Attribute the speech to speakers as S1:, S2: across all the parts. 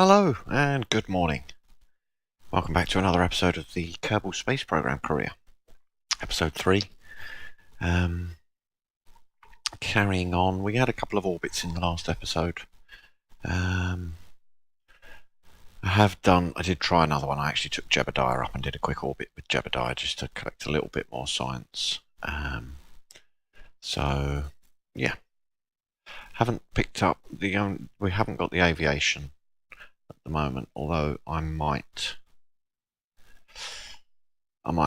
S1: Hello and good morning. Welcome back to another episode of the Kerbal Space Program career. Episode 3. Carrying on, we had a couple of orbits in the last episode. I did try another one. I actually took Jebediah up and did a quick orbit with Jebediah just to collect a little bit more science. So, yeah. Haven't picked up we haven't got the aviation at the moment, although I might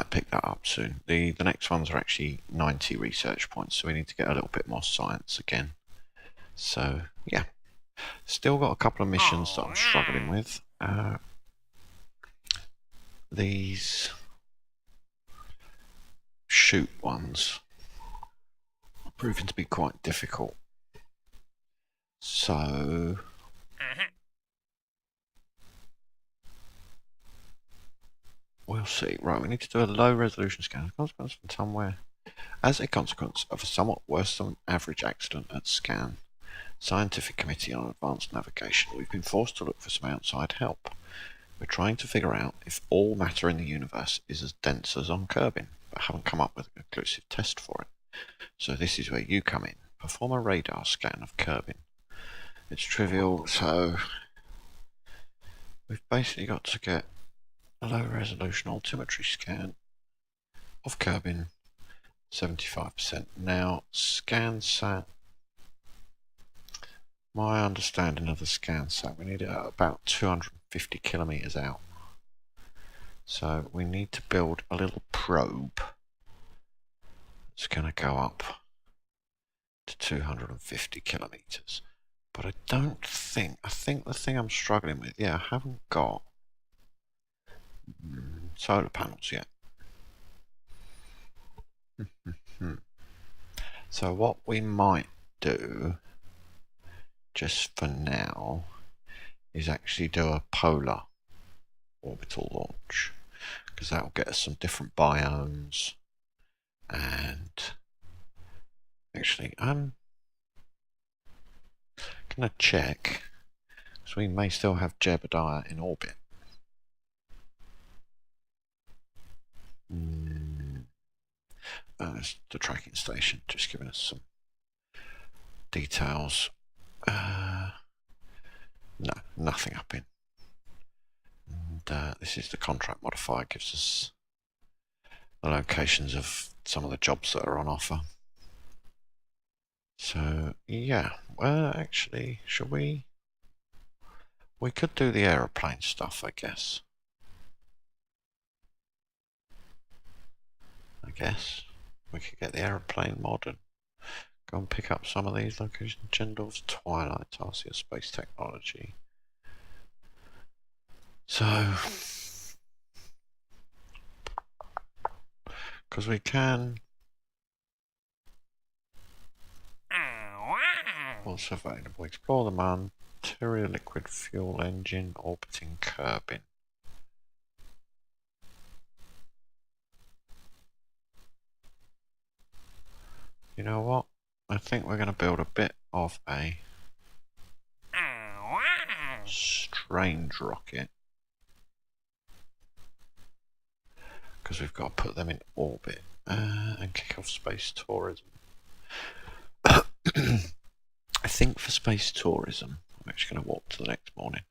S1: pick that up soon. The next ones are actually 90 research points, so we need to get a little bit more science again. So yeah, still got a couple of missions that I'm struggling with. These shoot ones are proving to be quite difficult. So we'll see. Right, we need to do a low resolution scan. Consequence from somewhere. As a consequence of a somewhat worse than average accident at SCAN, Scientific Committee on Advanced Navigation, we've been forced to look for some outside help. We're trying to figure out if all matter in the universe is as dense as on Kerbin, but haven't come up with a conclusive test for it. So this is where you come in. Perform a radar scan of Kerbin. It's trivial, so we've basically got to get a low resolution altimetry scan of Kerbin, 75%. Now, ScanSat, my understanding of the ScanSat, we need it at about 250 kilometers out. So we need to build a little probe that's going to go up to 250 kilometers. But I think the thing I'm struggling with, I haven't got solar panels yet. So what we might do, just for now, is actually do a polar orbital launch, because that will get us some different biomes. And actually, I'm gonna check, because we may still have Jebediah in orbit. That's the tracking station, just giving us some details. No, nothing up in. And this is the contract modifier, gives us the locations of some of the jobs that are on offer. So yeah, well, actually, should we could do the aeroplane stuff, I guess. We could get the aeroplane mod and go and pick up some of these locations. Gendorf's Twilight, Tarsia Space Technology. So, because we can. What's available? Explore the material liquid fuel engine orbiting Kerbin. You know what? I think we're going to build a bit of a strange rocket, because we've got to put them in orbit and kick off space tourism. I think for space tourism, I'm actually going to walk to the next morning.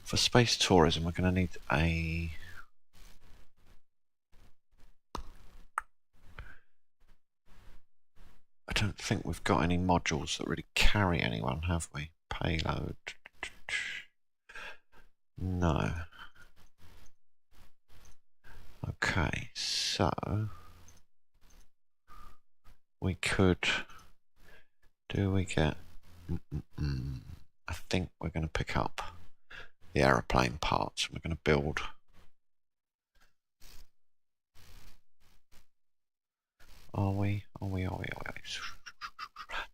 S1: For space tourism, we're going to need a I don't think we've got any modules that really carry anyone, have we? Payload. No. Okay, so we could. Do we get? I think we're going to pick up the aeroplane parts. We're going to build. Are we?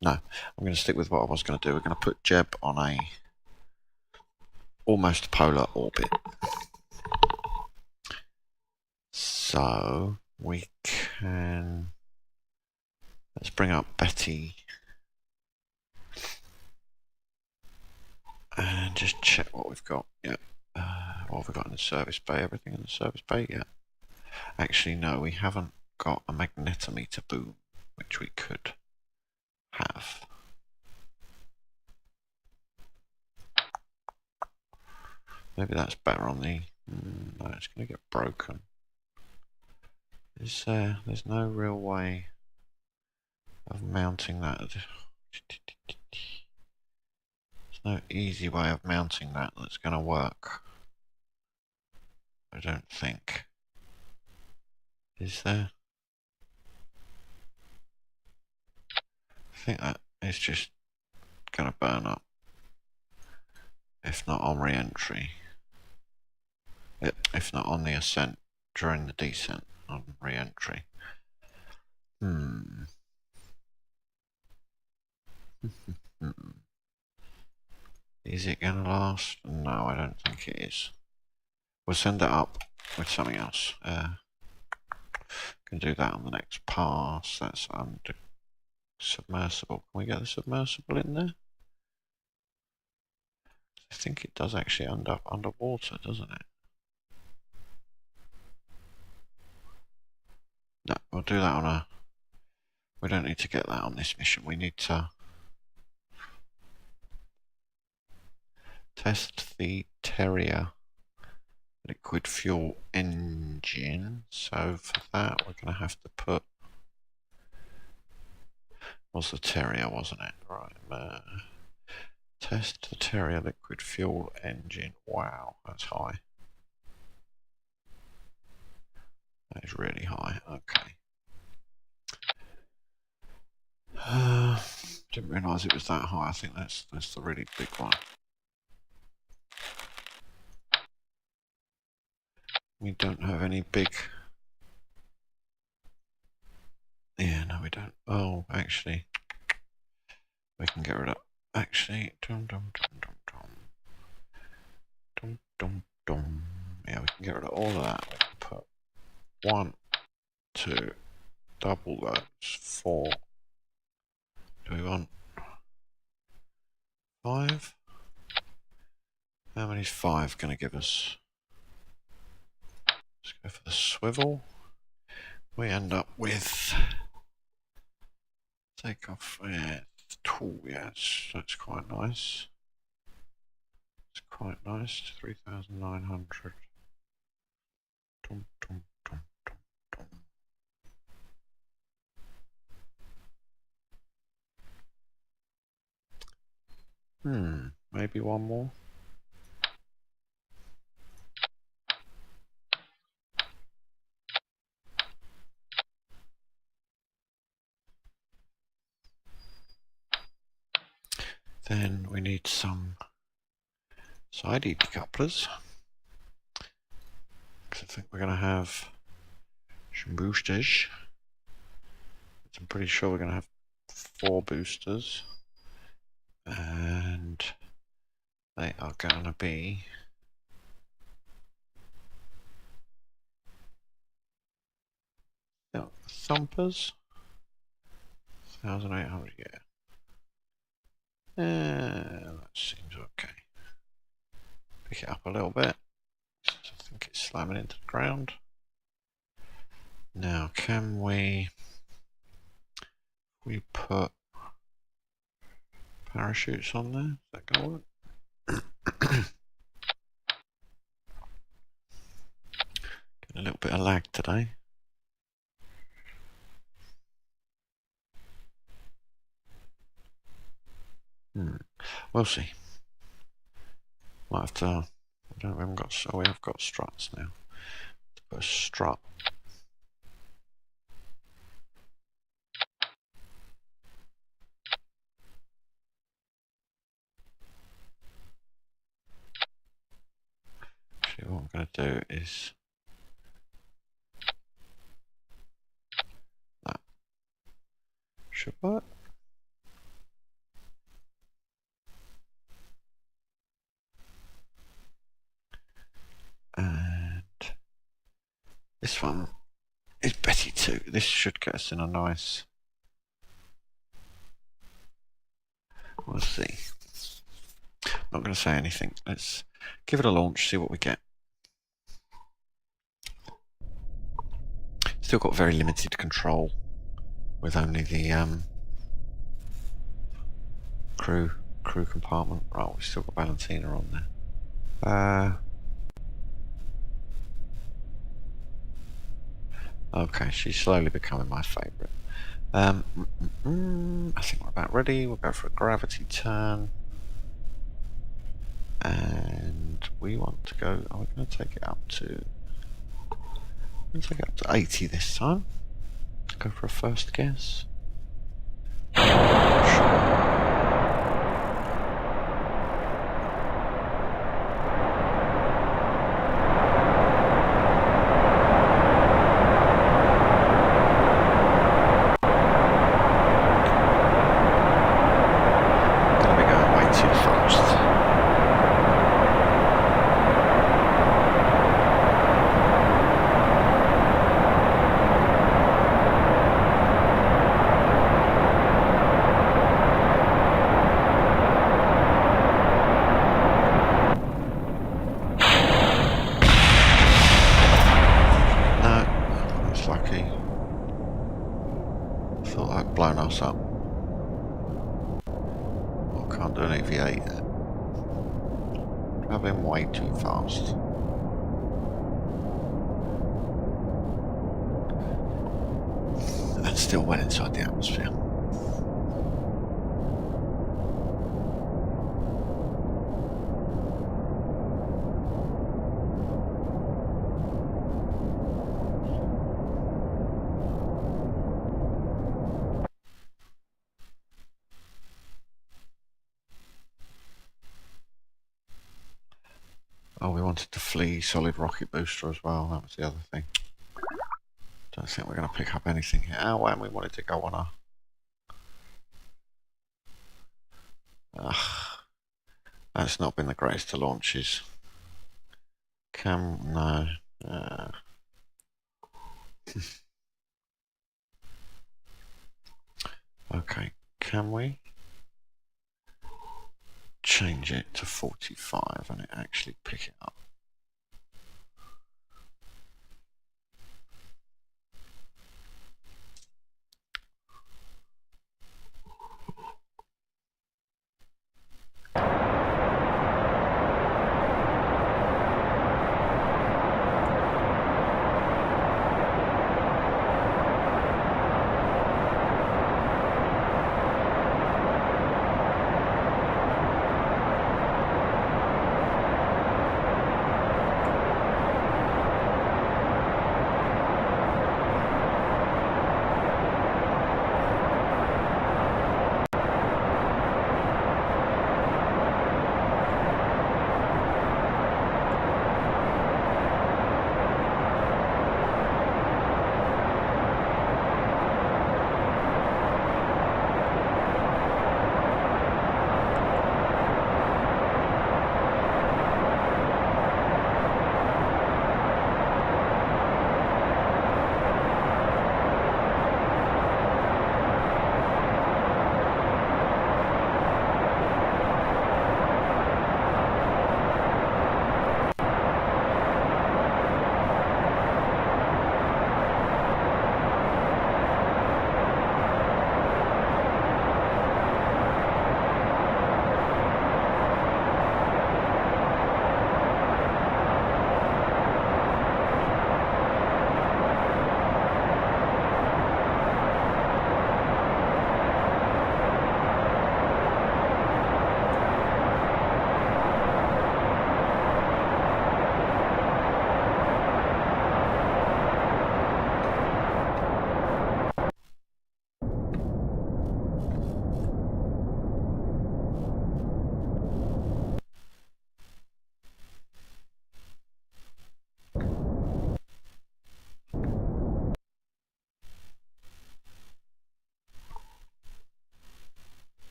S1: No, I'm going to stick with what I was going to do. We're going to put Jeb on a almost polar orbit. So we can. Let's bring up Betty. And And just check what we've got. Yep. What have we got in the service bay? Everything in the service bay? Yeah. Actually, no, we haven't got a magnetometer boom, which we could have. Maybe that's better on the... no, it's going to get broken. There's no real way of mounting that. There's no easy way of mounting that that's going to work. I don't think. Is there? I think that is just going to burn up. If not on re-entry. If not on the ascent during the descent on re-entry. Is it going to last? No, I don't think it is. We'll send it up with something else. Can do that on the next pass. That's under submersible. Can we get the submersible in there? I think it does actually end up underwater, doesn't it? No, we'll do that on a... We don't need to get that on this mission. We need to test the Terrier liquid fuel engine. So for that, we're going to have to put... Was the Terrier, wasn't it? Right. Test the Terrier liquid fuel engine. Wow, that's high. That is really high. Okay. Didn't realise it was that high. I think that's the really big one. We don't have any big... Yeah, no, we don't. Oh, actually, we can get rid of... Actually, dum dum dum dum dum. Dum dum dum. Yeah, we can get rid of all of that. We can put 1, 2, double those, 4. Do we want 5? How many is 5 going to give us? Let's go for the swivel. We end up with... Take off, yeah, the tool, yes, that's quite nice. It's quite nice, 3,900. Dum, dum, dum, dum, dum. Maybe one more. Then we need some side decouplers. Because I think we're going to have some boosters. I'm pretty sure we're going to have 4 boosters. And they are going to be thumpers. 1,800, yeah. That seems okay. Pick it up a little bit. I think it's slamming into the ground. Now, can we put parachutes on there? Is that going to work? Getting a little bit of lag today. We'll see. Might have to. We haven't got. So we have got struts now. To put a strut. Actually, what I'm going to do is that should work. And this one is Betty too. This should get us in a nice... We'll see. Not going to say anything. Let's give it a launch, see what we get. Still got very limited control with only the crew compartment. Right, we've still got Valentina on there. Okay, she's slowly becoming my favourite. I think we're about ready. We'll go for a gravity turn. And we want to go, we're going to take it up to 80 this time. Go for a first guess. Up. Oh, can't do an EV8 there. Traveling way too fast. And still went inside the atmosphere. Oh, we wanted to flee solid rocket booster as well. That was the other thing. Don't think we're going to pick up anything here. Oh, and we wanted to go on a... that's not been the greatest of launches. No. Okay, can we change it to 45 and it actually pick it up?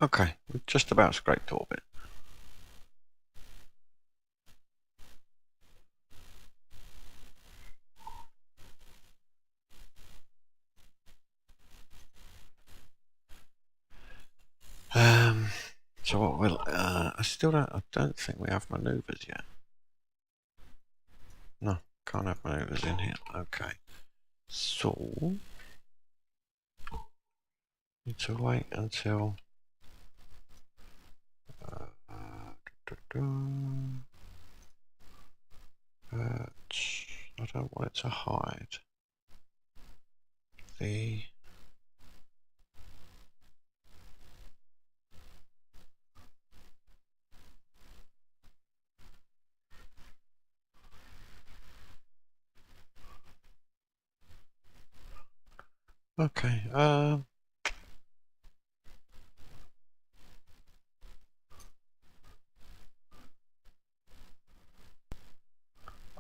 S1: Okay, we've just about scraped orbit. So what will I don't think we have maneuvers yet. No, can't have maneuvers in here. Okay. So need to wait until I don't want it to hide the okay.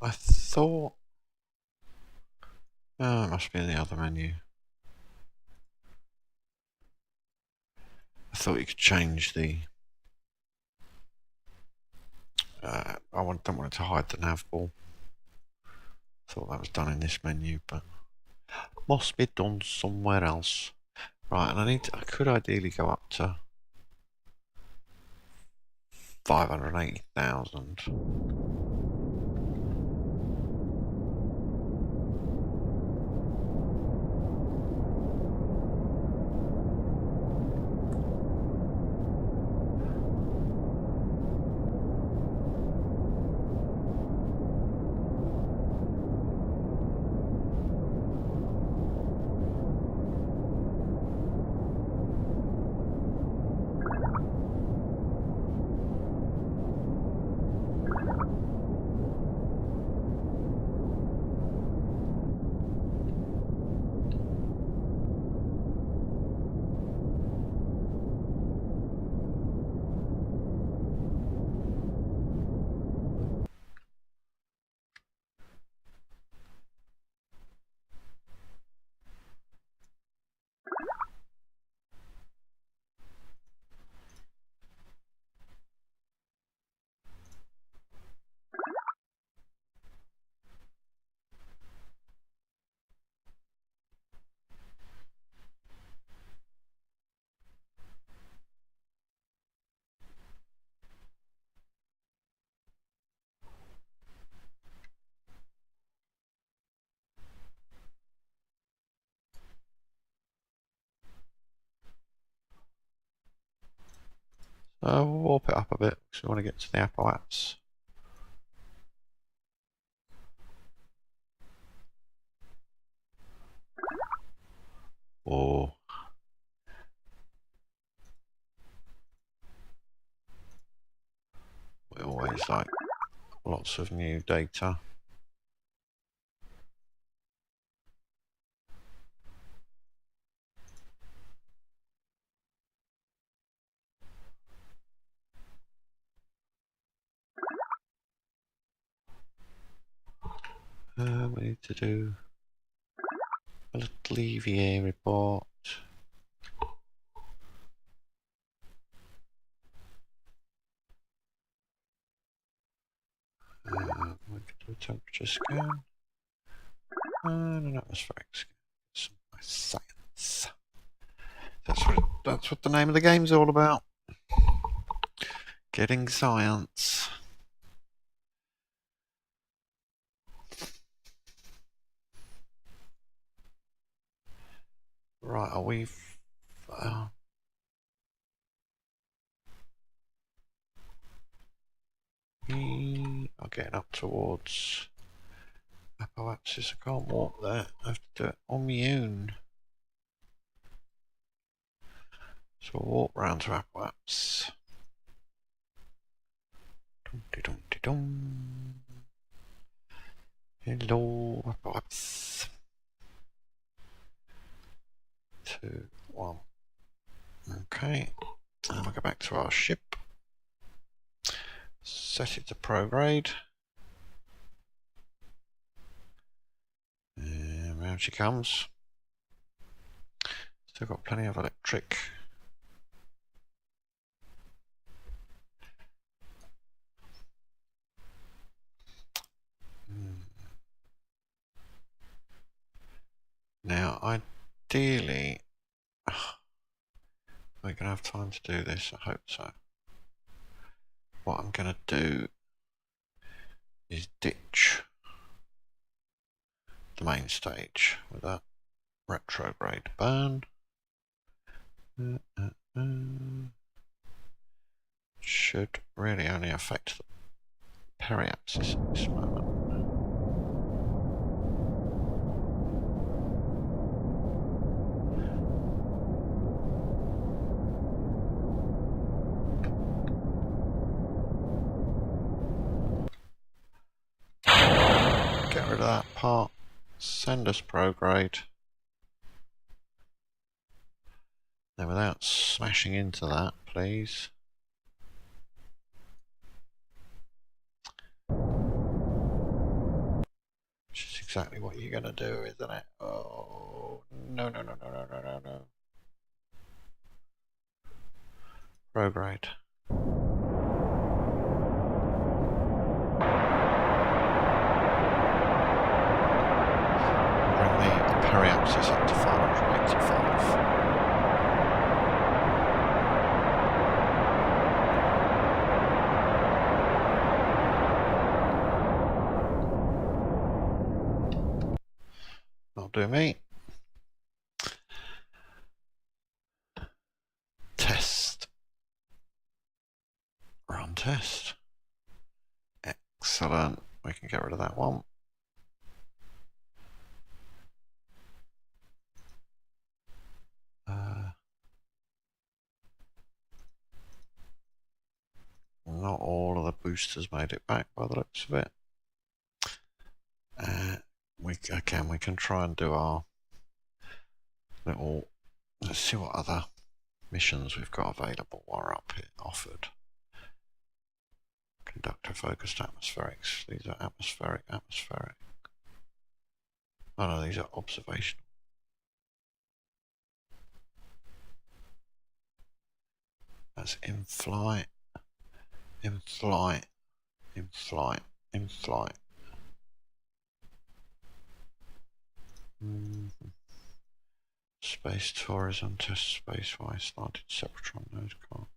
S1: I thought it must be in the other menu. I thought you could change the I don't want it to hide the nav ball. Thought that was done in this menu, but must be done somewhere else. Right, and I could ideally go up to 580,000. We'll warp it up a bit because we want to get to the apoapse. Or we always like lots of new data. We need to do a little EVA report. We can do a temperature scan and an atmospheric scan. Some nice science. That's what the name of the game's all about. Getting science. Right, are we? We are getting up towards apoapsis. I can't walk there. I have to do it on my own. So we'll walk round to apoapsis. Hello, apoapsis. 2, 1. Okay, and we'll go back to our ship. Set it to prograde. And round she comes. Still got plenty of electric. Now, ideally, we're going to have time to do this, I hope so. what I'm going to do is ditch the main stage with a retrograde burn. Should really only affect the periapsis at this moment. Get rid of that part. Send us prograde. Now without smashing into that, please. Which is exactly what you're going to do, isn't it? Oh, no. Prograde. Bring the periapsis up to 585. That'll do me. Test. Run test. Excellent. We can get rid of that one. Not all of the boosters made it back by the looks of it. We can try and do our little. Let's see what other missions we've got available while we're up here offered. Conductor focused atmospherics. These are atmospheric. Oh no, these are observational. That's in flight. Space tourism, test space-wise, started Sepratron node card.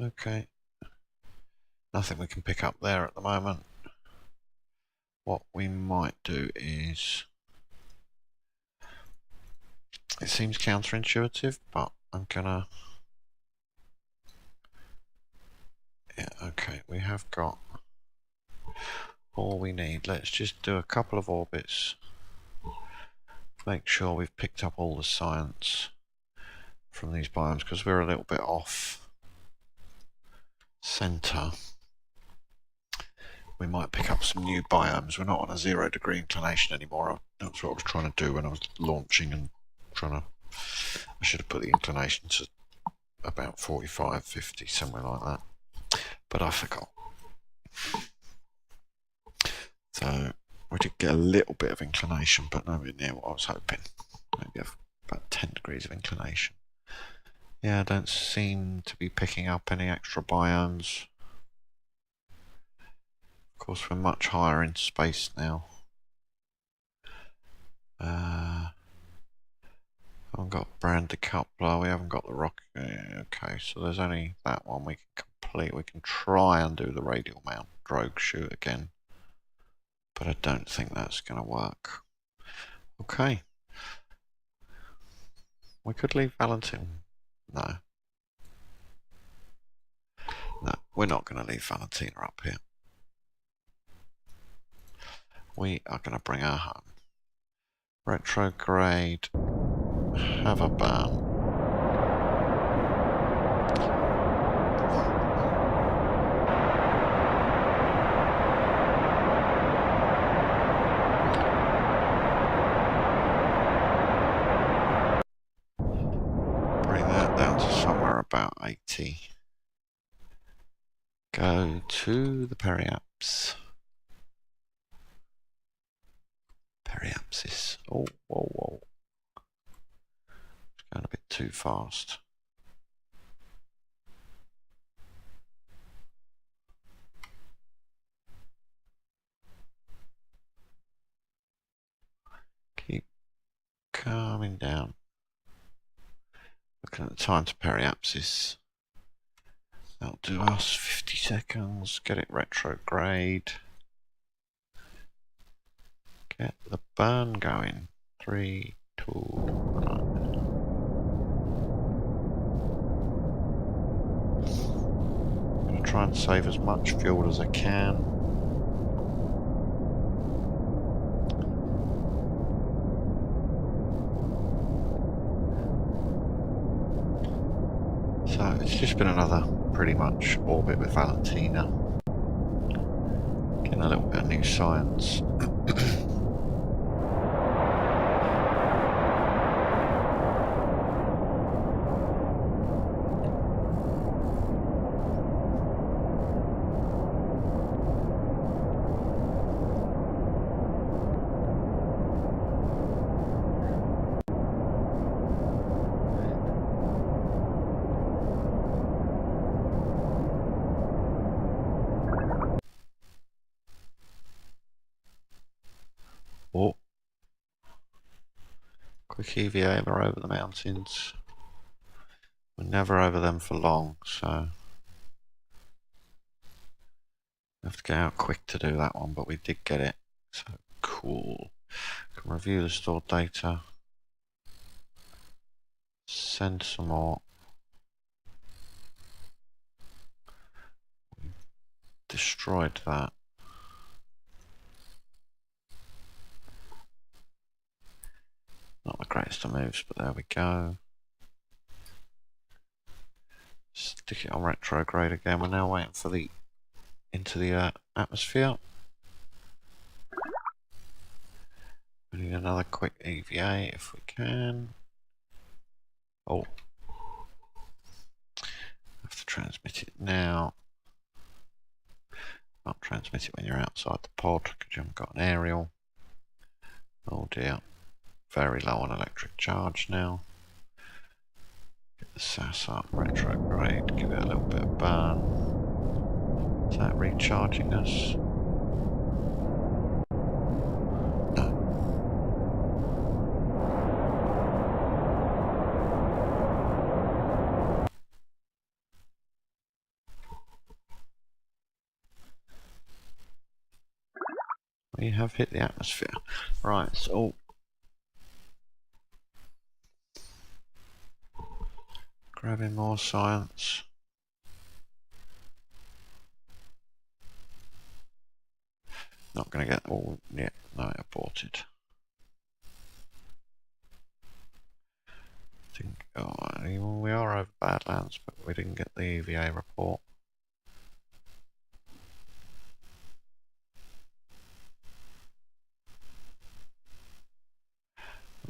S1: Okay. Nothing we can pick up there at the moment. What we might do is, it seems counterintuitive, but I'm gonna, yeah, okay, we have got all we need. Let's just do a couple of orbits. Make sure we've picked up all the science from these biomes, because we're a little bit off center. We might pick up some new biomes. We're not on a 0 degree inclination anymore. That's what I was trying to do when I was launching and trying to, I should have put the inclination to about 45, 50, somewhere like that. But I forgot. So we did get a little bit of inclination, but nowhere near what I was hoping. Maybe about 10 degrees of inclination. Yeah, I don't seem to be picking up any extra biomes. Of course, we're much higher in space now. Haven't got brand decoupler, we haven't got the rocket. Okay, so there's only that one we can complete. We can try and do the radial mount drogue shoot again, but I don't think that's going to work. Okay. We could leave Valentina. No. No, we're not going to leave Valentina up here. We are going to bring her home. Retrograde. Have a burn. Bring that down to somewhere about 80. Go to the periapsis. Periapsis. Oh, whoa. It's going a bit too fast. Keep calming down. Looking at the time to periapsis. That'll do us 50 seconds. Get it retrograde. Get the burn going. 3, 2, 1. I'm going to try and save as much fuel as I can. So it's just been another pretty much orbit with Valentina. Getting a little bit of new science. Oh, quick EVA, we're over the mountains. We're never over them for long, so we have to get out quick to do that one, but we did get it. So cool. Can review the stored data. Send some more. We destroyed that. Not the greatest of moves, but there we go. Stick it on retrograde again. We're now waiting for the into the atmosphere. We need another quick EVA if we can. Oh, have to transmit it now. Can't transmit it when you're outside the pod because you haven't got an aerial. Oh dear. Very low on electric charge now. Get the SAS up, retrograde, give it a little bit of burn. Is that recharging us? No. We have hit the atmosphere. Right, so grabbing more science. Not going to get all yet. No, it aborted. I think we are over Badlands, but we didn't get the EVA report.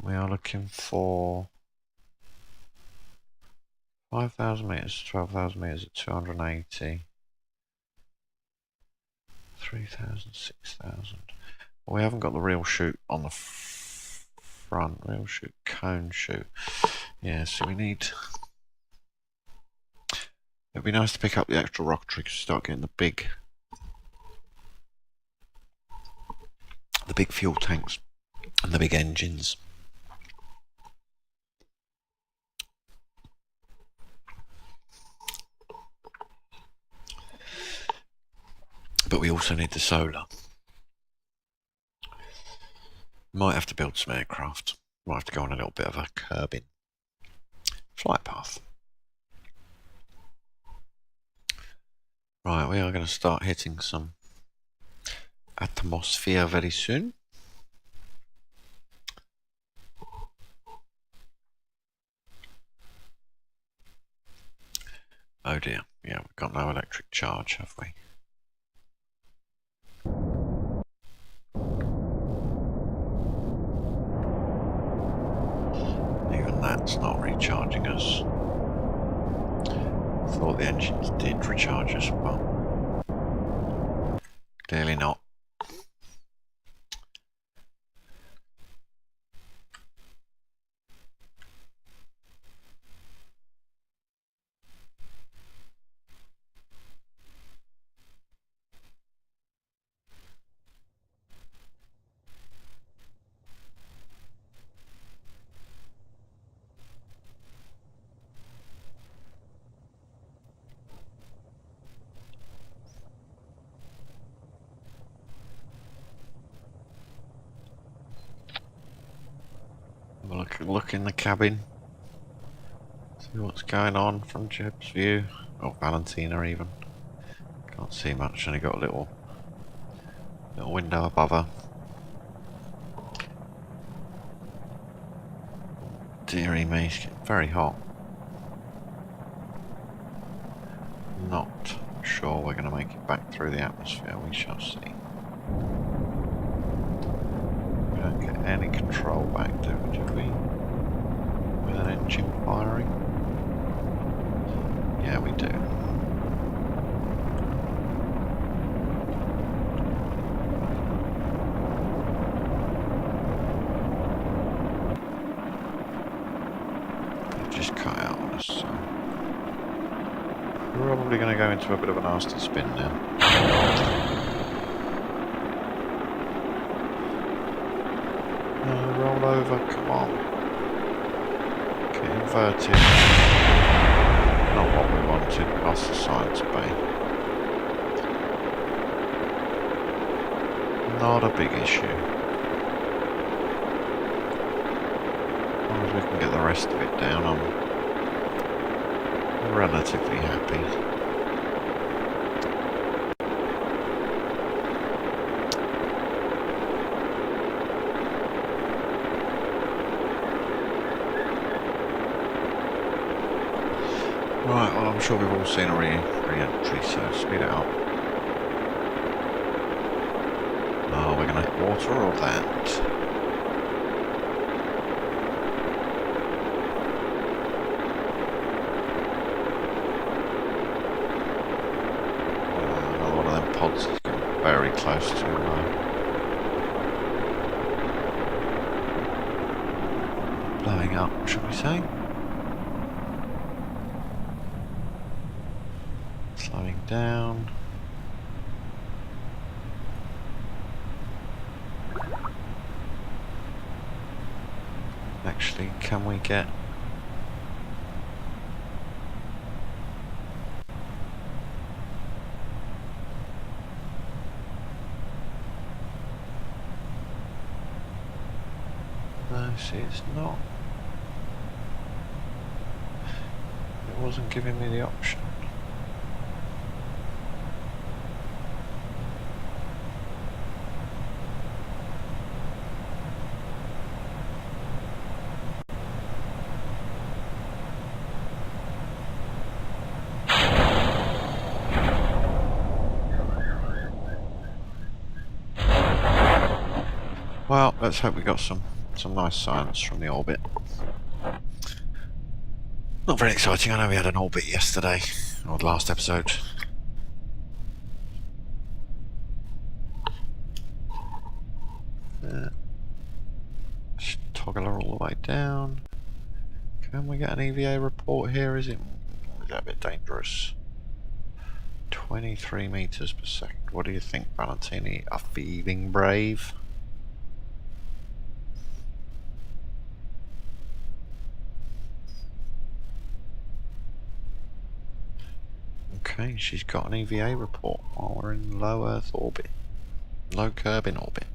S1: We are looking for 5,000 meters, 12,000 meters at 280. 3,000, 6,000. Well, we haven't got the real chute on the front. Real chute, cone chute. Yeah, so we need. It'd be nice to pick up the extra rocketry to start getting the big fuel tanks and the big engines. But we also need the solar. Might have to build some aircraft. Might have to go on a little bit of a Kerbin flight path. Right, we are going to start hitting some atmosphere very soon. Oh dear, yeah, we've got no electric charge, have we? Even that's not recharging us. Thought the engines did recharge us, but clearly not. look in the cabin. See what's going on from Jeb's view. Or Valentina even. Can't see much, only got a little window above her. Dearie me, it's getting very hot. Not sure we're going to make it back through the atmosphere, we shall see. We don't get any control back, do we? With an engine firing? Yeah, we do. It just cut out on us, so we're probably going to go into a bit of a nasty spin now. Roll over, come on. Get inverted. Not what we wanted, past the science bay. Not a big issue. As long as we can get the rest of it down, I'm relatively happy. Right, well I'm sure we've all seen a re-entry, so speed it up. Oh, we're going to hit water or that? Another one of them pods is getting very close to blowing up, should we say? Slowing down. Actually, can we get... No, see, it's not. It wasn't giving me the option. Well, let's hope we got some nice science from the orbit. Not very exciting. I know we had an orbit yesterday, or the last episode. Toggle her all the way down. Can we get an EVA report here? Is that a bit dangerous? 23 meters per second. What do you think, Valentini? Are feeling brave? Okay, she's got an EVA report while we're in low Earth orbit. Low Kerbin orbit.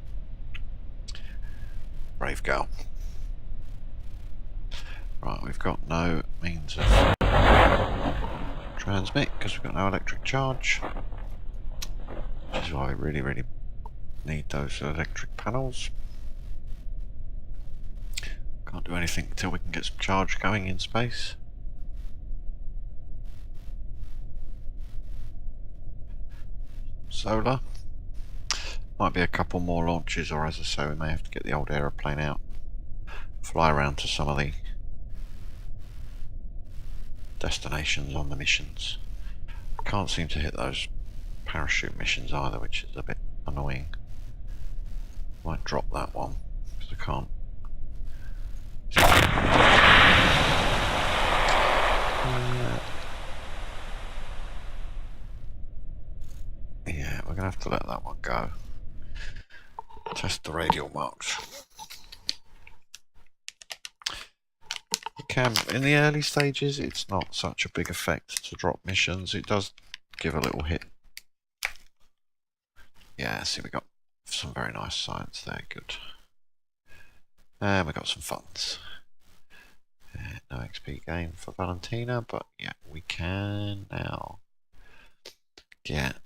S1: Brave girl. Right, we've got no means of transmit because we've got no electric charge. Which is why we really need those electric panels. Can't do anything until we can get some charge going in space. Solar. Might be a couple more launches, or as I say, we may have to get the old aeroplane out. Fly around to some of the destinations on the missions. I can't seem to hit those parachute missions either, which is a bit annoying. Might drop that one, because I can't. Yeah, we're going to have to let that one go. Test the radial marks. In the early stages, it's not such a big effect to drop missions. It does give a little hit. Yeah, see, we got some very nice science there. Good. And we got some funds. XP gain for Valentina, but yeah, we can now get.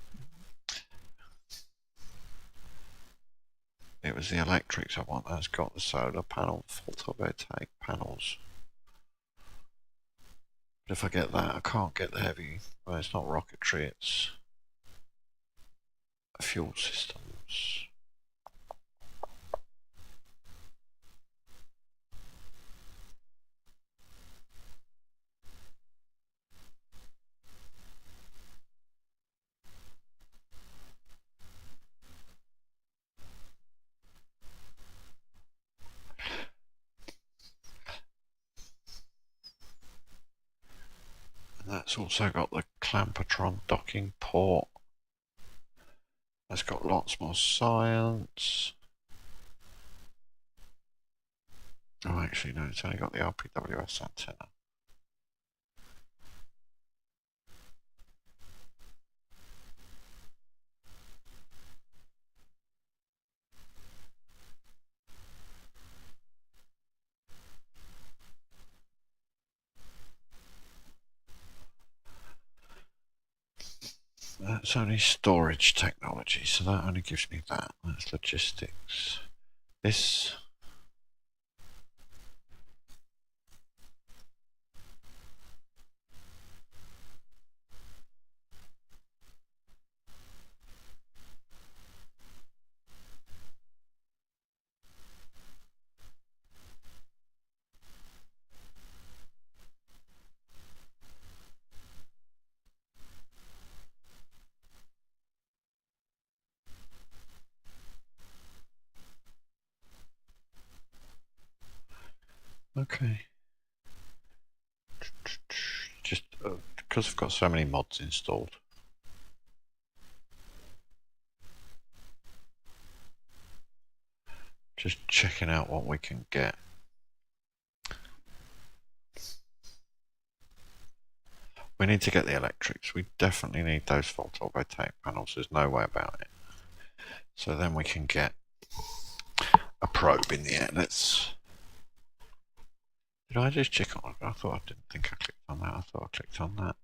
S1: It was the electrics I want. That's got the solar panel, photovoltaic panels. But if I get that, I can't get the heavy. Well, it's not rocketry, it's fuel systems. And that's also got the Clampatron docking port. That's got lots more science. Oh, actually, no, it's only got the RPWS antenna. That's only storage technology, so that only gives me that. That's logistics. This. Okay. Just because I've got so many mods installed. Just checking out what we can get. We need to get the electrics. We definitely need those photovoltaic panels. There's no way about it. So then we can get a probe in the air. Let's. Did I just check on? I thought I didn't think I clicked on that. I thought I clicked on that.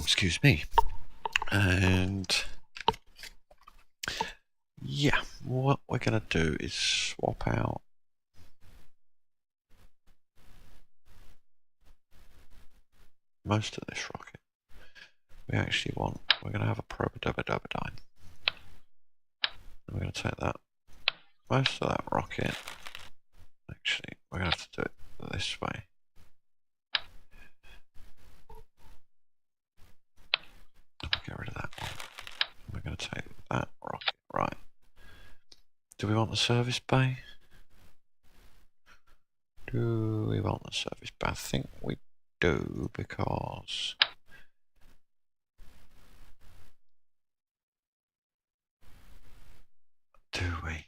S1: Excuse me. And yeah, what we're going to do is swap out most of this rocket. We actually want, we're going to have a probe-a-dubba-dubba-dine. We're going to take that, most of that rocket. Actually, we're going to have to do it this way. Get rid of that one. We're going to take that rocket, right. Do we want the service bay? Do we want the service bay? I think we do, because do we?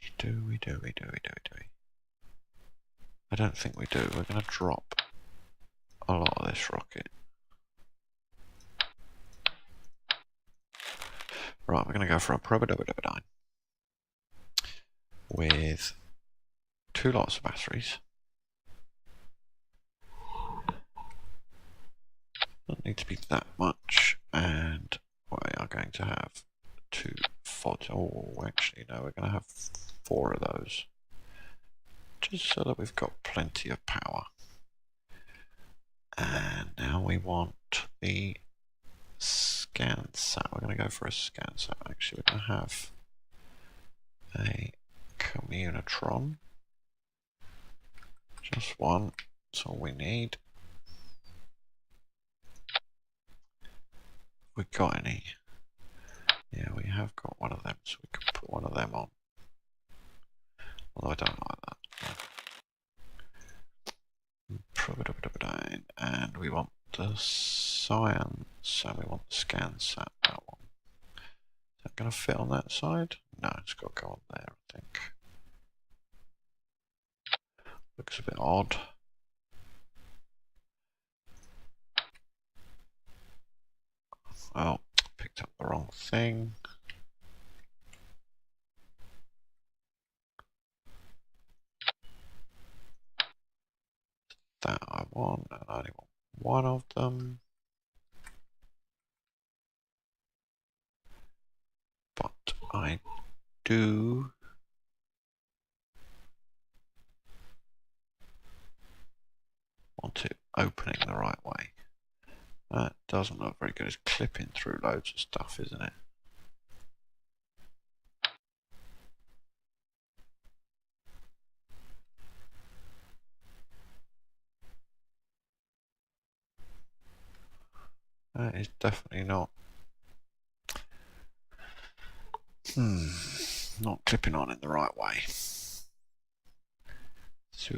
S1: I don't think we do. We're going to drop a lot of this rocket. Right, we're going to go for a probe-a-dubba-dubba-dine with 2 lots of batteries. Doesn't need to be that much, and we are going to have 2 FODs. Oh, actually, no, we're going to have 4 of those, just so that we've got plenty of power. And now we want the scan sat. We're going to go for a scan sat. Actually, we're going to have a Communitron. Just one. That's all we need. We got any? Yeah, we have got one of them, so we can put one of them on. Although I don't like that. And we want the science, and we want the scan sat, that one. Is that going to fit on that side? No, it's got to go on there, I think. Looks a bit odd. Oh, picked up the wrong thing. that I want, and I only want one of them. But I do want it opening the right way. That doesn't look very good. It's clipping through loads of stuff, isn't it? That is definitely not. Not clipping on in the right way. So,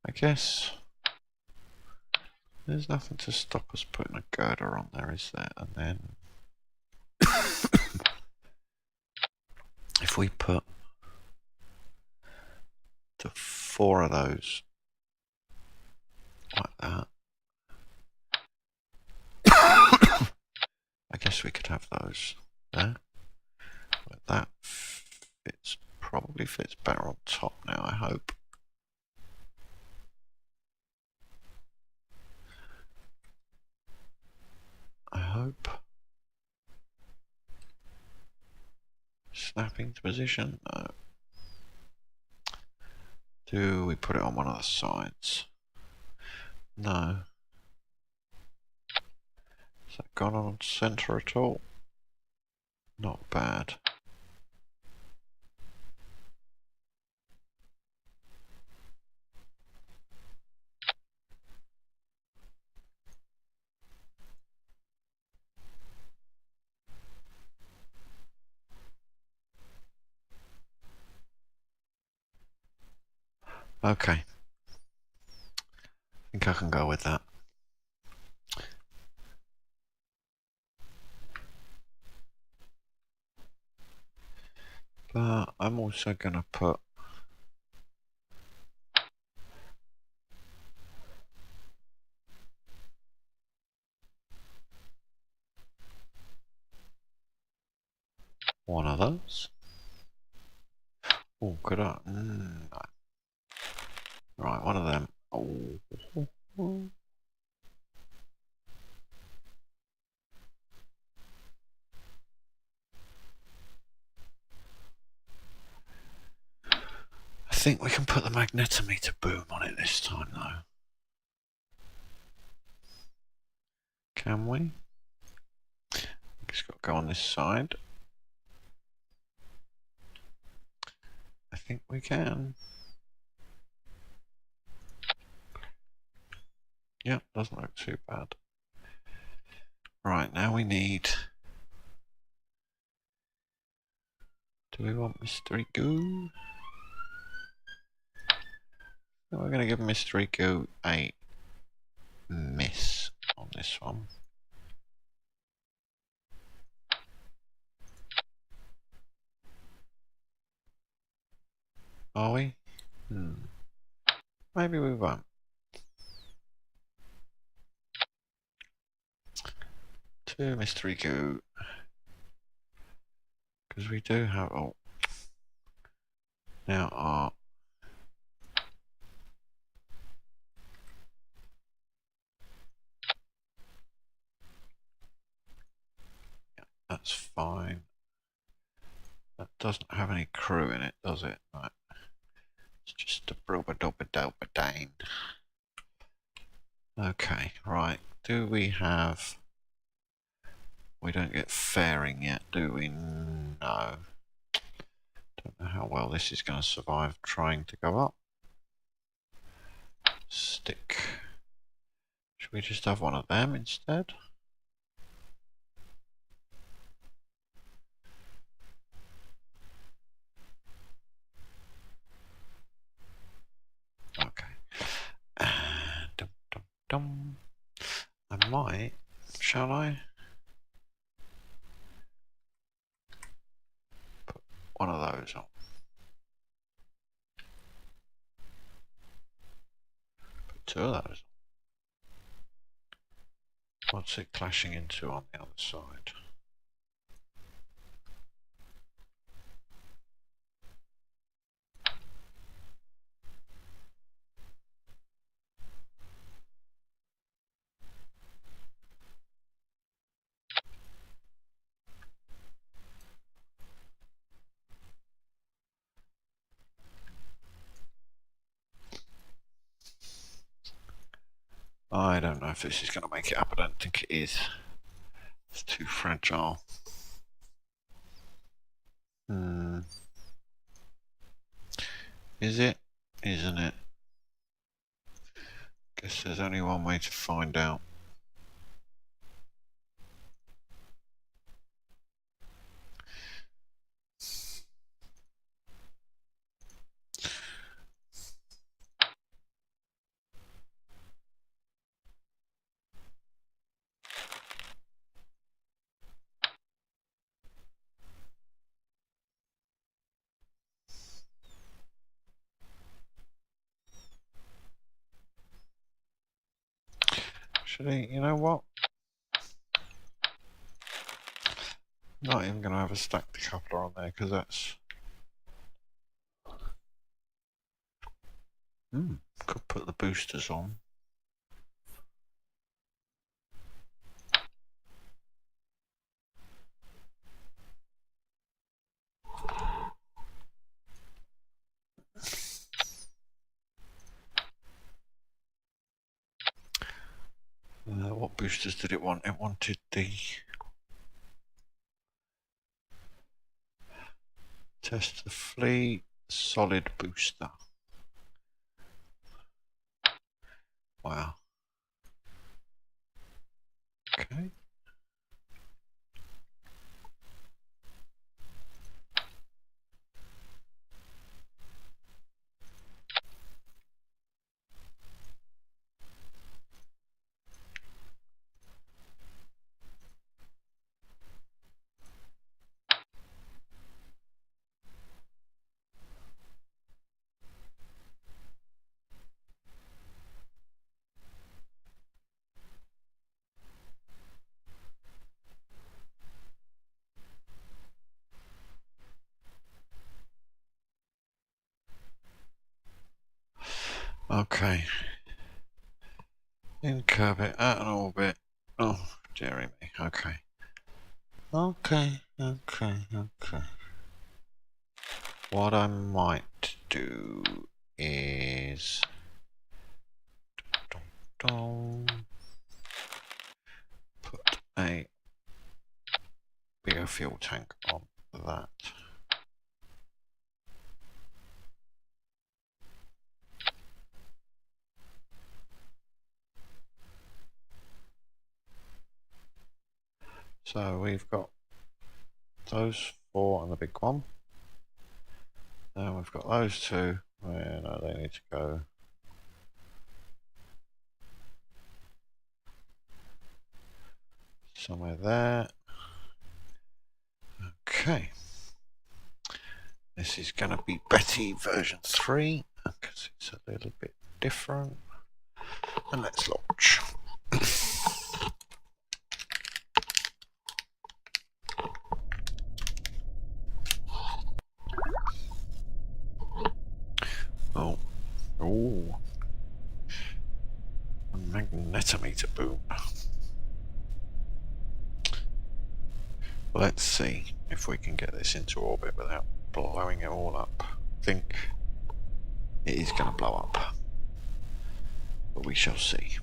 S1: I guess there's nothing to stop us putting a girder on there, is there? And then if we put the 4 of those like that, I guess we could have those there. But that fits, probably fits better on top now, I hope. I hope. Snapping to position? No. Do we put it on one of the sides? No. Has that gone on center at all? Not bad. Okay. I think I can go with that. But I'm also going to put one of those. Oh, could I? No. Right, one of them. Oh. I think we can put the magnetometer boom on it this time, though. Can we? It's got to go on this side. I think we can. Yeah, doesn't look too bad. Right, now we need... Do we want Mystery Goo? We're going to give Mystery Goo a miss on this one. Are we? Maybe we won't. To Mystery Goo. Because we do have... Oh. Now our... Yeah, that's fine. That doesn't have any crew in it, does it? Right. It's just a broba-doba-doba-dane. Okay, right. Do we have... We don't get fairing yet, do we? No. Don't know how well this is going to survive trying to go up. Stick. Should we just have one of them instead? Okay. Dum, dum, dum. I might, shall I? Put one of those on. Put 2 of those on. What's it clashing into on the other side? I don't know if this is going to make it up. I don't think it is. It's too fragile. Is it? Isn't it? Guess there's only one way to find out. Actually, you know what? Not even going to have a stack decoupler on there because that's... could put the boosters on. What boosters did it want? It wanted the test the fleet solid booster. Wow. Okay. Okay. In Kerbal, at an orbit. Oh, dearie me. Okay. Okay. What I might do is put a bigger fuel tank on that. So we've got those 4 and the big one. Now we've got those 2. Where no, they need to go. Somewhere there. Okay. This is going to be Betty version 3 because it's a little bit different. And let's launch. Oh. A magnetometer boom. Let's see if we can get this into orbit without blowing it all up. I think it is going to blow up, but we shall see.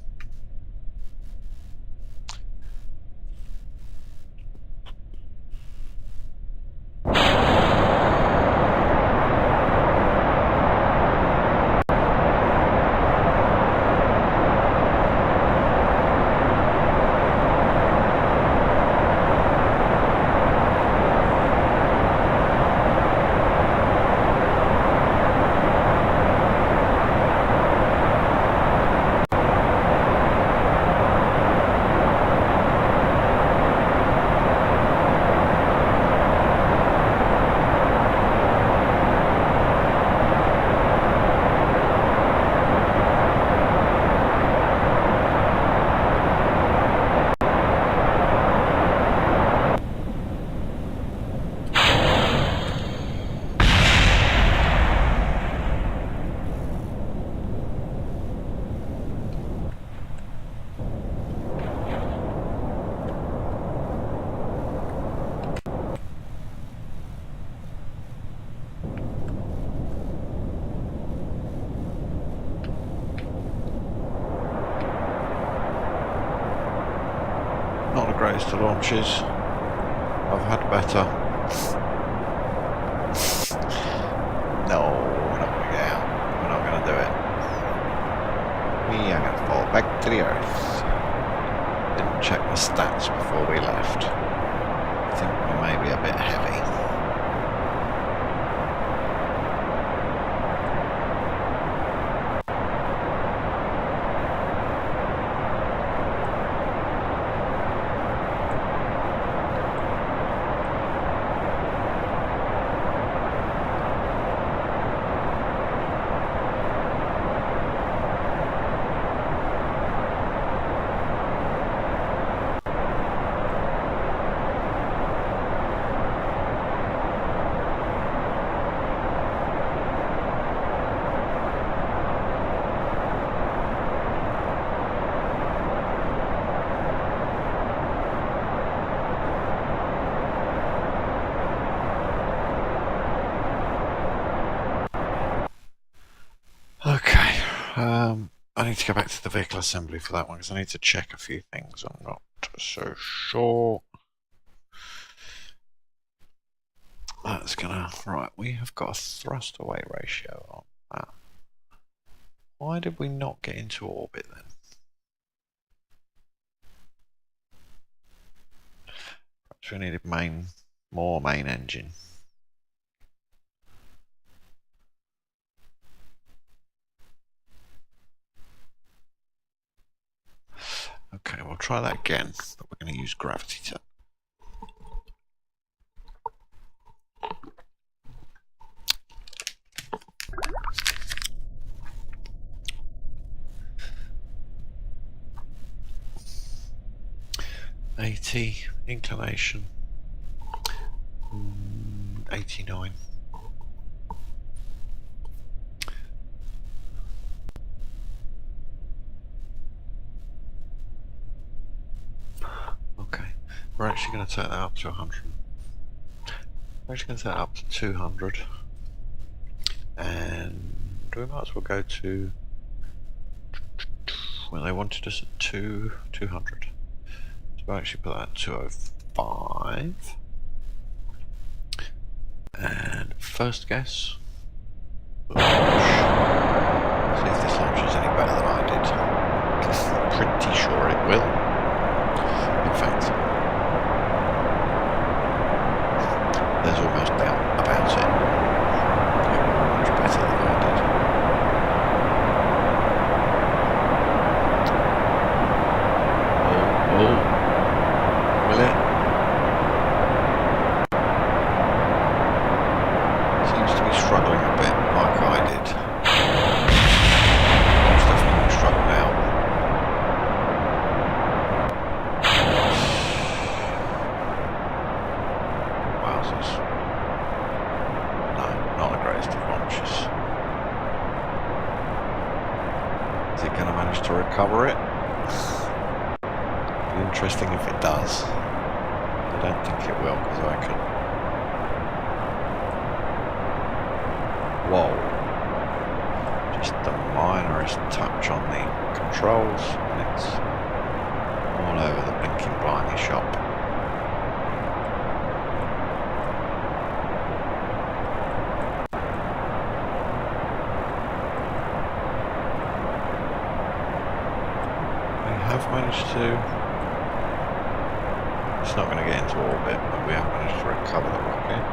S1: booster launches. I've had better. No, we're not going to get out. We're not going to do it. We are going to fall back to the Earth. Didn't check the stats before we left. I think we may be a bit heavy. I need to go back to the vehicle assembly for that one because I need to check a few things. I'm not so sure. That's gonna... Right, we have got a thrust away ratio on that. Why did we not get into orbit then? Perhaps we needed more main engine. Okay, we'll try that again, but we're going to use gravity to... inclination, 89. Okay, we're actually going to take that up to 100. We're actually going to take that up to 200. And we might as well go to... Well, they wanted us at 200. So we'll actually put that at 205. And first guess. Launch. See if this launch is any better than I did. I'm pretty sure it will. In fact, there's almost doubt about it. It will be much better than I did. Oh, will it? Seems to be struggling a bit, like I did. It's definitely going to struggle now. Wowzers. No, not the greatest of launches. Is it going to manage to recover it? Interesting if it does. I don't think it will because I can... Whoa. Just the minorest touch on the controls and it's all over the blinking blimey shop. We have managed to... It's not going to get into orbit, but we have managed to recover the rocket.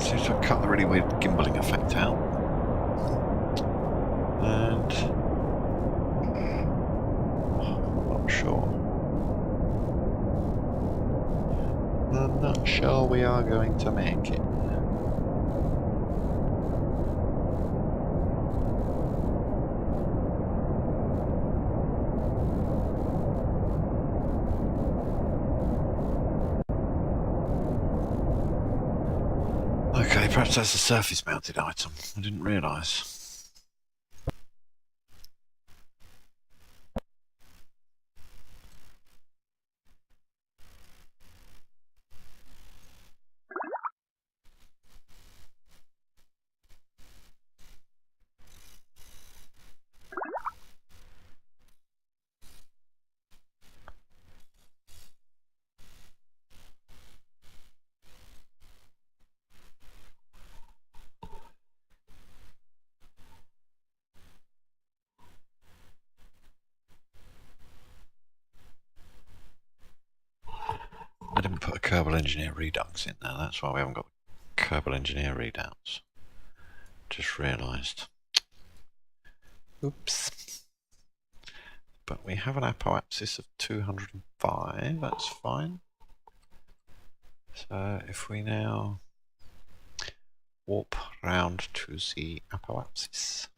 S1: Seems to have cut the really weird gimballing effect out. sure. I'm not sure we are going to make it. Okay, perhaps that's a surface-mounted item. I didn't realise. I didn't put a Kerbal Engineer Redux in there, that's why we haven't got Kerbal Engineer readouts. Just realised. Oops. But we have an apoapsis of 205, that's fine. So if we now warp round to the apoapsis.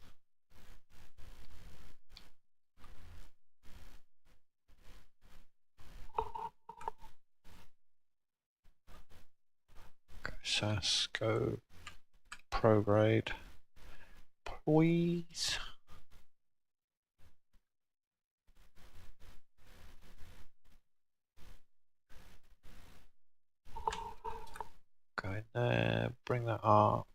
S1: Go SAS, go prograde, please. Go in there, bring that up.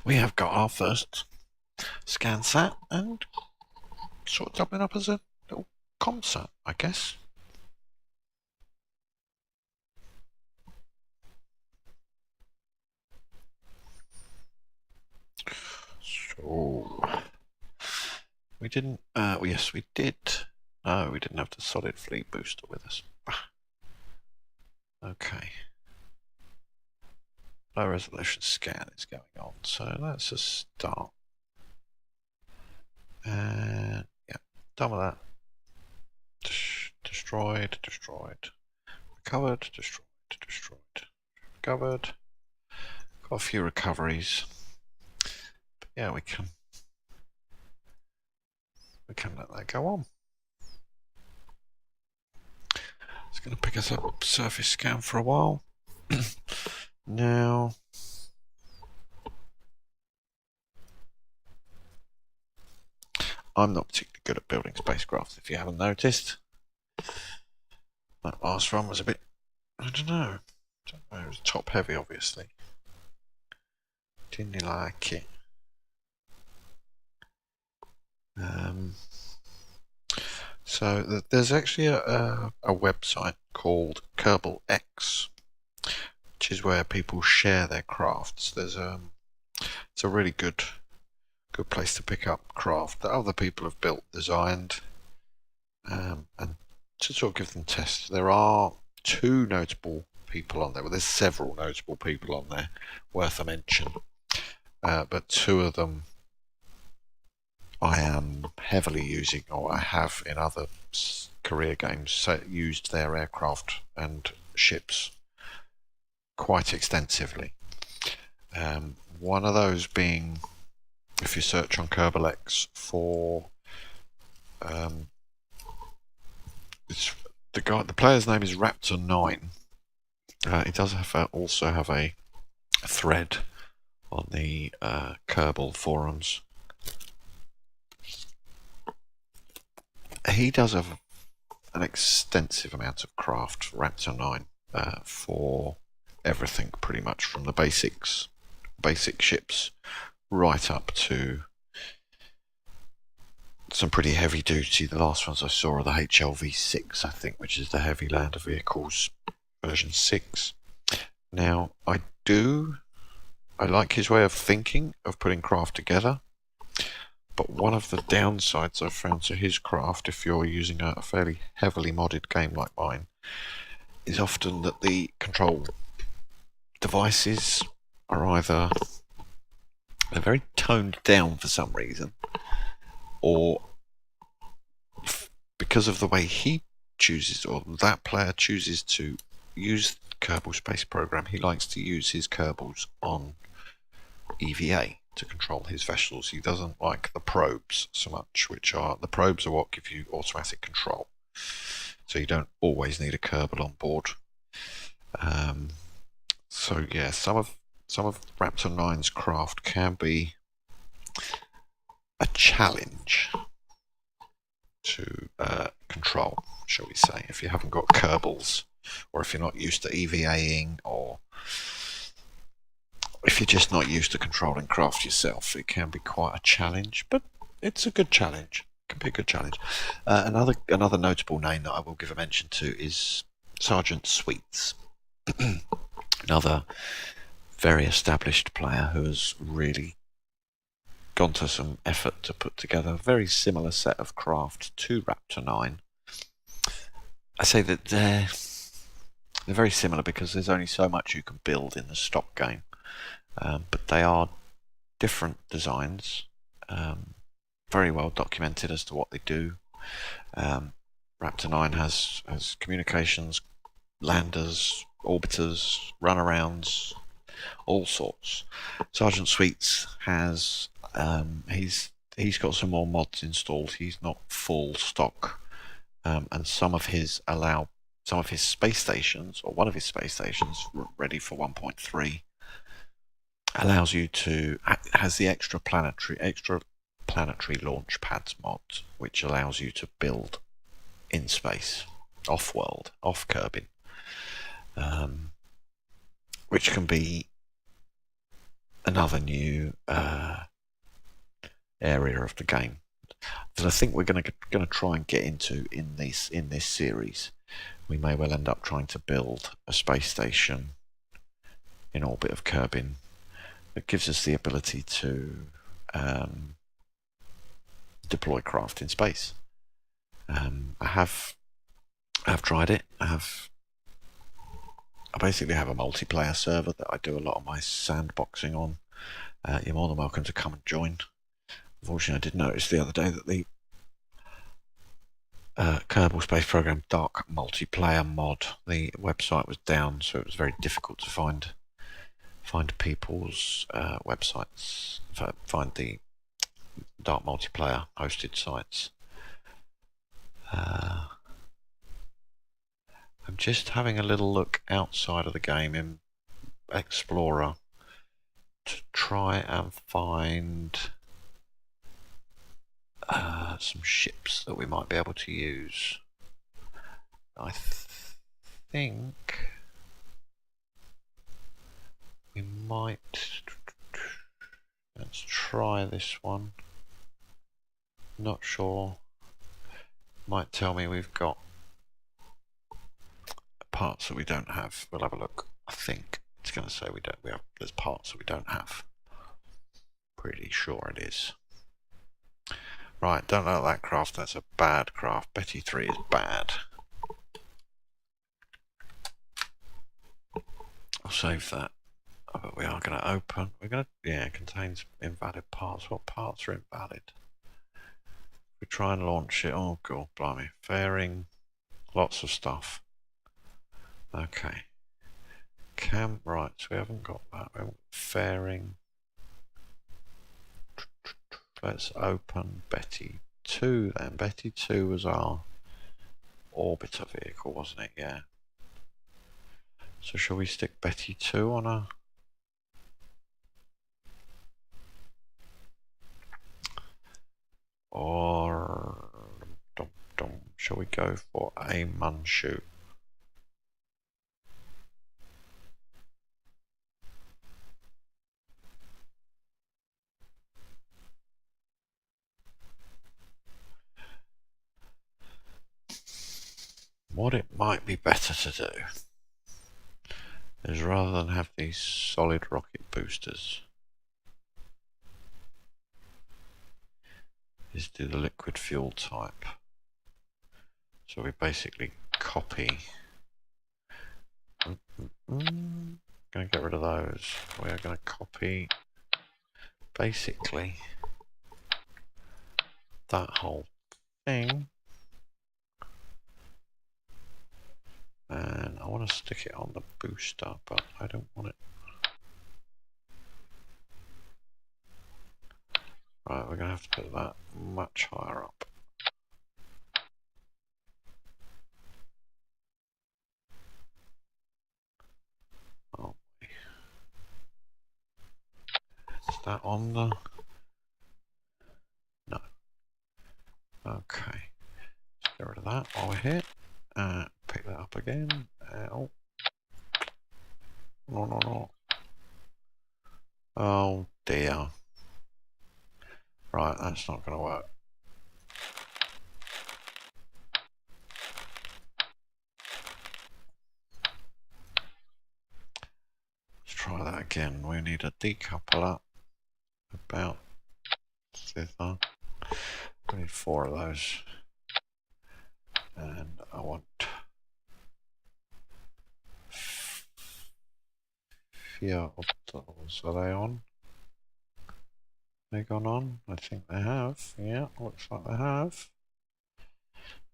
S1: We have got our first scan sat and sort of doubling up as a little ComSat, I guess. So we didn't. Well, yes, we did. No, we didn't have the solid fleet booster with us. Okay. Low resolution scan is going on, so let's just start. And yeah, Done with that. Destroyed, destroyed. Recovered, destroyed, destroyed. Recovered. Got a few recoveries. But yeah, we can let that go on. It's going to pick us up surface scan for a while. Now, I'm not particularly good at building spacecraft, if you haven't noticed. That last one was a bit, I don't know, it was top heavy, obviously. Didn't like it. So there's actually a website called Kerbal X, which is where people share their crafts. It's a really good place to pick up craft that other people have built, designed, and to sort of give them tests. There are two notable people on there. Well, there's several notable people on there worth a mention, but two of them I am heavily using, or I have in other career games used their aircraft and ships quite extensively. One of those being, if you search on Kerbal X for, the player's name is Raptor9. He does also have a thread on the Kerbal forums. He does have an extensive amount of craft, Raptor9, for everything, pretty much from the basic ships right up to some pretty heavy duty. The last ones I saw are the HLV6, I think, which is the Heavy Lander Vehicles version 6. Now, I like his way of thinking of putting craft together, but one of the downsides I've found to his craft, if you're using a fairly heavily modded game like mine, is often that the control devices are either they're very toned down for some reason, or because of the way he chooses, or that player chooses to use Kerbal Space Program, he likes to use his Kerbals on EVA to control his vessels. He doesn't like the probes so much, the probes are what give you automatic control. So you don't always need a Kerbal on board. So yeah, some of Raptor 9's craft can be a challenge to control, shall we say, if you haven't got Kerbals, or if you're not used to EVAing, or if you're just not used to controlling craft yourself. It can be quite a challenge, but it's a good challenge. It can be a good challenge. Another notable name that I will give a mention to is Sergeant Sweets. Another very established player who has really gone to some effort to put together a very similar set of craft to Raptor 9. I say that they're very similar because there's only so much you can build in the stock game, but they are different designs, very well documented as to what they do. Raptor 9 has communications, landers, orbiters, runarounds, all sorts. Sergeant Sweets has he's got some more mods installed. He's not full stock, and some of his space stations, or one of his space stations ready for 1.3, allows you to has the extra planetary launch pads mod, which allows you to build in space, off-world, off Kerbin, which can be another new area of the game that I think we're going to try and get into in this series. We may well end up trying to build a space station in orbit of Kerbin that gives us the ability to deploy craft in space. I have tried it. I basically have a multiplayer server that I do a lot of my sandboxing on. You're more than welcome to come and join. Unfortunately, I did notice the other day that Kerbal Space Program Dark Multiplayer mod. The website was down, so it was very difficult to find people's websites, find the Dark Multiplayer hosted sites. I'm just having a little look outside of the game in Explorer to try and find some ships that we might be able to use. I think we might. Let's try this one. Not sure. Might tell me we've got parts that we don't have. We'll have a look. I think it's going to say we don't. There's parts that we don't have. Pretty sure it is. Right, don't like that craft. That's a bad craft. Betty 3 is bad. I'll save that. Oh, but we are going to open. We're going to, yeah, it contains invalid parts. What parts are invalid? We try and launch it. Oh, God, blimey. Fairing. Lots of stuff. Okay. Right, so we haven't got that. We haven't got fairing. Let's open Betty 2 then. Betty 2 was our orbiter vehicle, wasn't it? Yeah. So shall we stick Betty 2 on a... Or... Shall we go for a Munchute? What it might be better to do is, rather than have these solid rocket boosters, is do the liquid fuel type. So we basically copy. Going to get rid of those. We are going to copy basically that whole thing, and I want to stick it on the booster, but I don't want it. Right, we're going to have to put that much higher up. Oh, is that on the... No. Okay. Let's get rid of that while we're here. Pick that up again. Oh. No. Oh dear. Right, that's not going to work. Let's try that again. We need a decoupler about thither. We need 4 of those. And I want fear of those. Are they on? They gone on? I think they have. Yeah, looks like they have.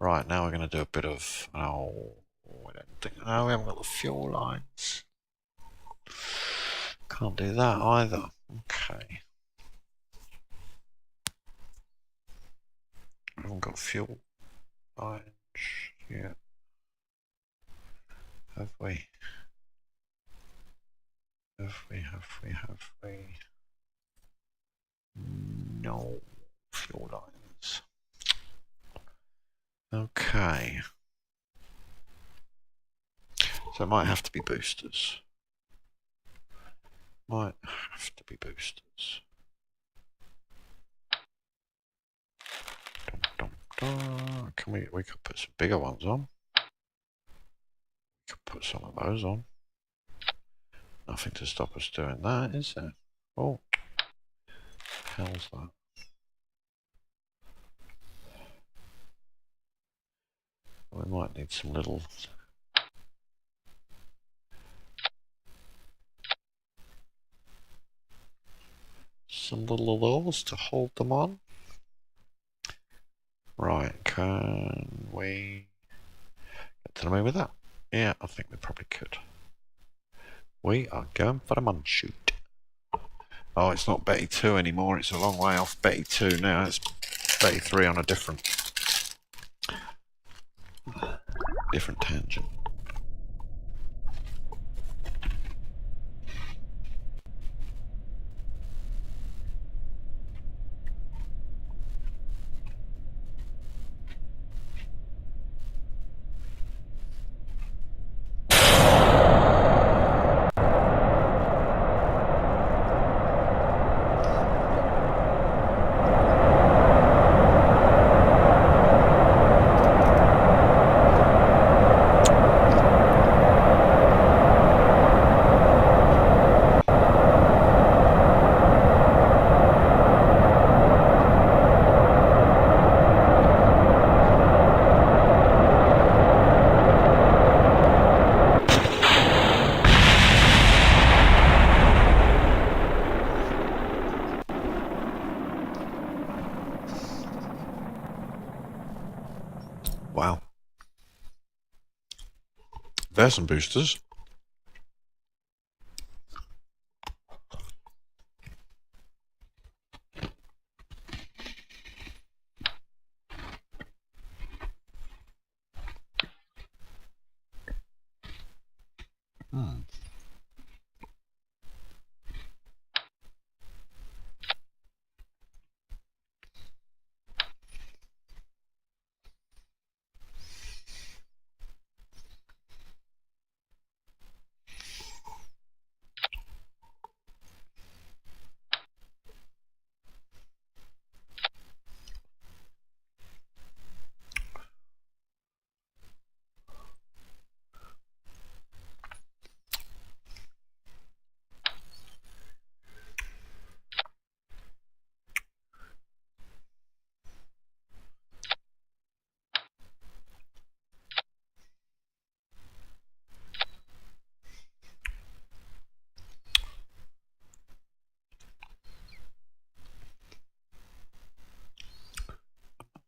S1: Right, now we're going to do a bit of... Oh, I don't think... No, we haven't got the fuel lines. Can't do that either. Okay. I haven't got fuel lines yet. Have we? Have we? No fuel lines. Okay. So it might have to be boosters. Might have to be boosters. Can we could put some bigger ones on. We could put some of those on. Nothing to stop us doing that, is there? Oh, hell's that? We might need some little... Some little of those to hold them on. Right, Can we get to the moon with that? Yeah, I think we probably could. We are going for the moon shoot. Oh, it's not Betty 2 anymore. It's a long way off Betty 2 now. It's Betty 3 on a different tangent. Wow. There's some boosters.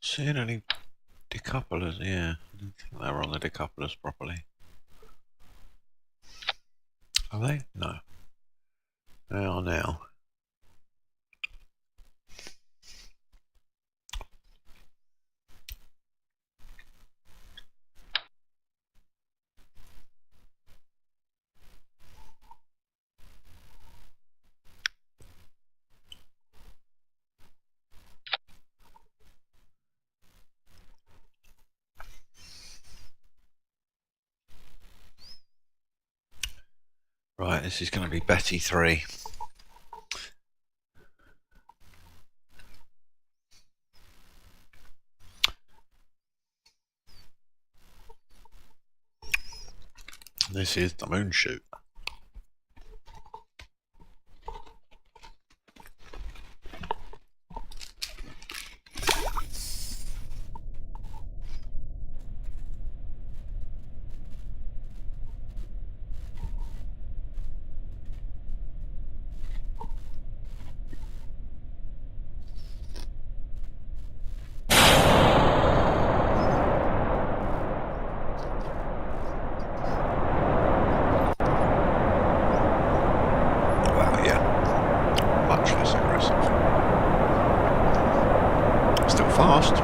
S1: Seeing any decouplers? Yeah, I didn't think they were on the decouplers properly. Are they? No. They are now. Right, this is going to be Betty 3. This is the moon shoot. Fast.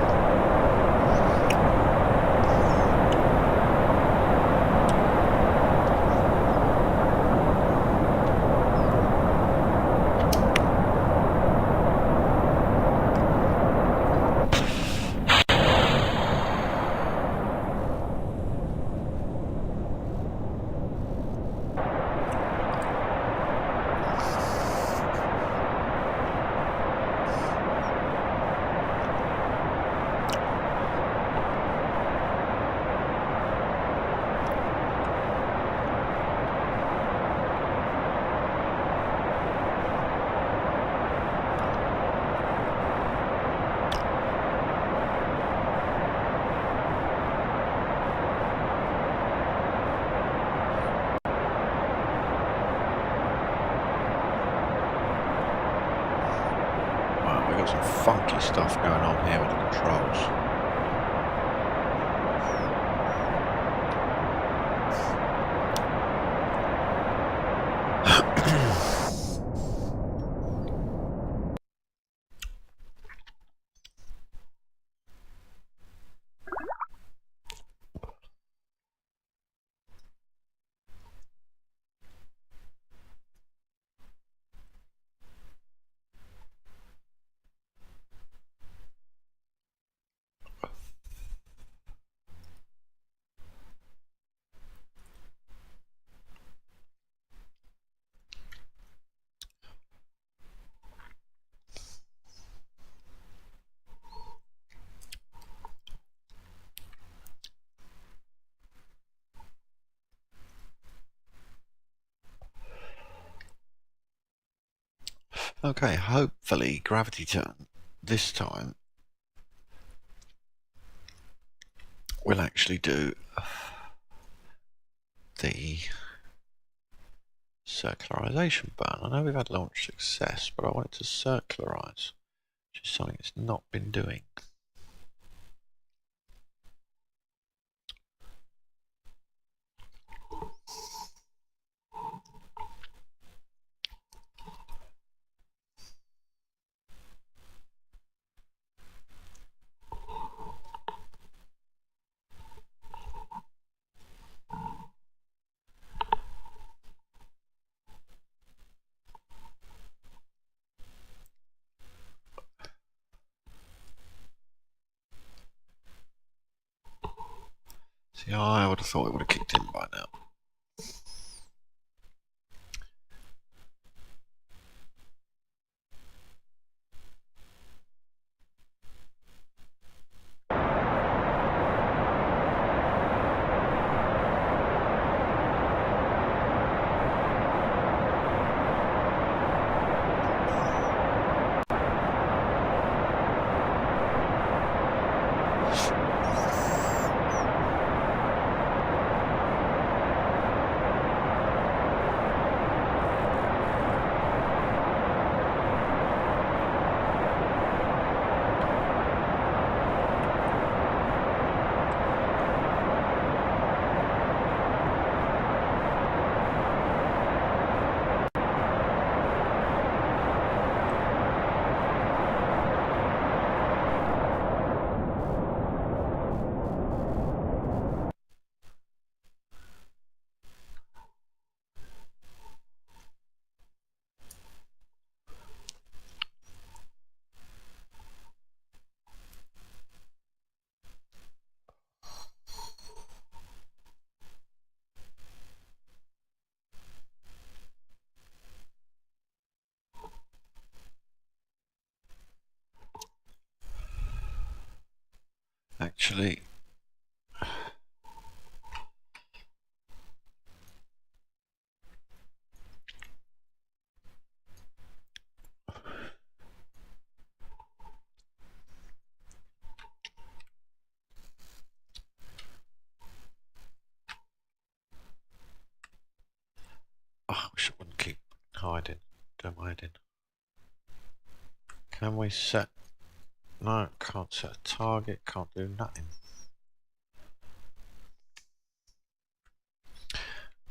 S1: Got some funky stuff going on here with the controls. Okay, hopefully gravity turn this time will actually do the circularization burn. I know we've had launch success, but I want it to circularize, which is something it's not been doing. See, I would have thought it would have kicked in by now. Actually, I wish I wouldn't keep hiding. Don't hiding. Can we set? No, can't set a target. Can't do nothing.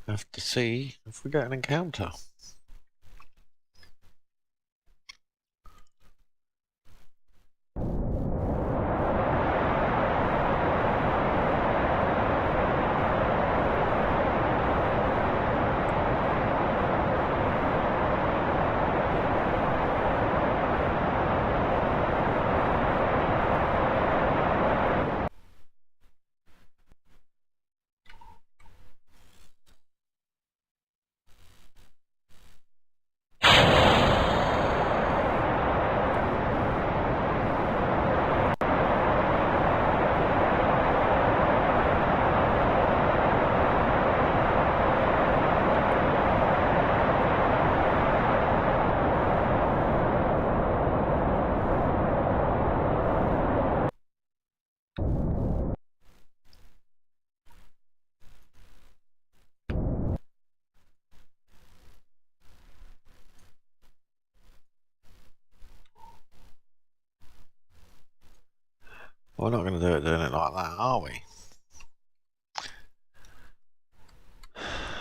S1: Have to see if we get an encounter. We're not going to do it doing it like that, are we?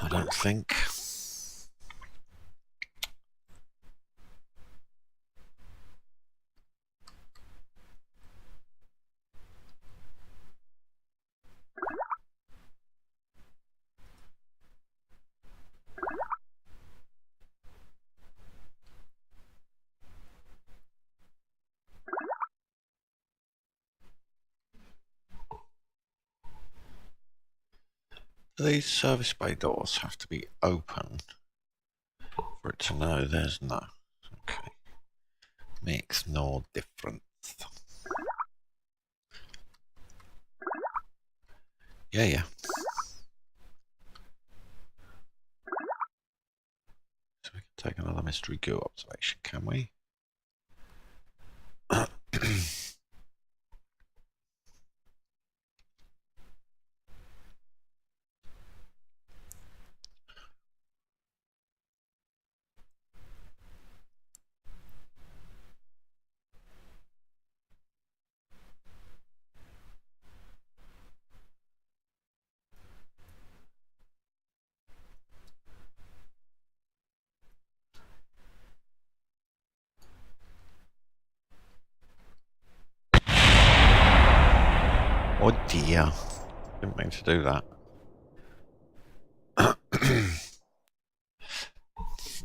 S1: I don't think. These service bay doors have to be open for it to know there's no. Okay. Makes no difference. Yeah. So we can take another mystery goo observation, can we? Oh dear, didn't mean to do that.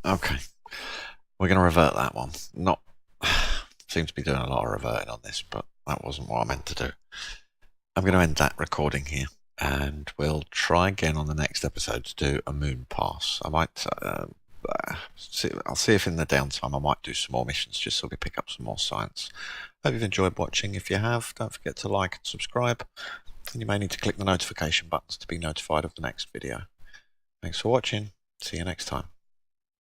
S1: Okay, we're going to revert that one. Not seem to be doing a lot of reverting on this, but that wasn't what I meant to do. I'm going to end that recording here, and we'll try again on the next episode to do a moon pass. I might I'll see if in the downtime I might do some more missions just so we pick up some more science. Hope you've enjoyed watching. If you have, don't forget to like and subscribe, and you may need to click the notification buttons to be notified of the next video. Thanks for watching. See you next time.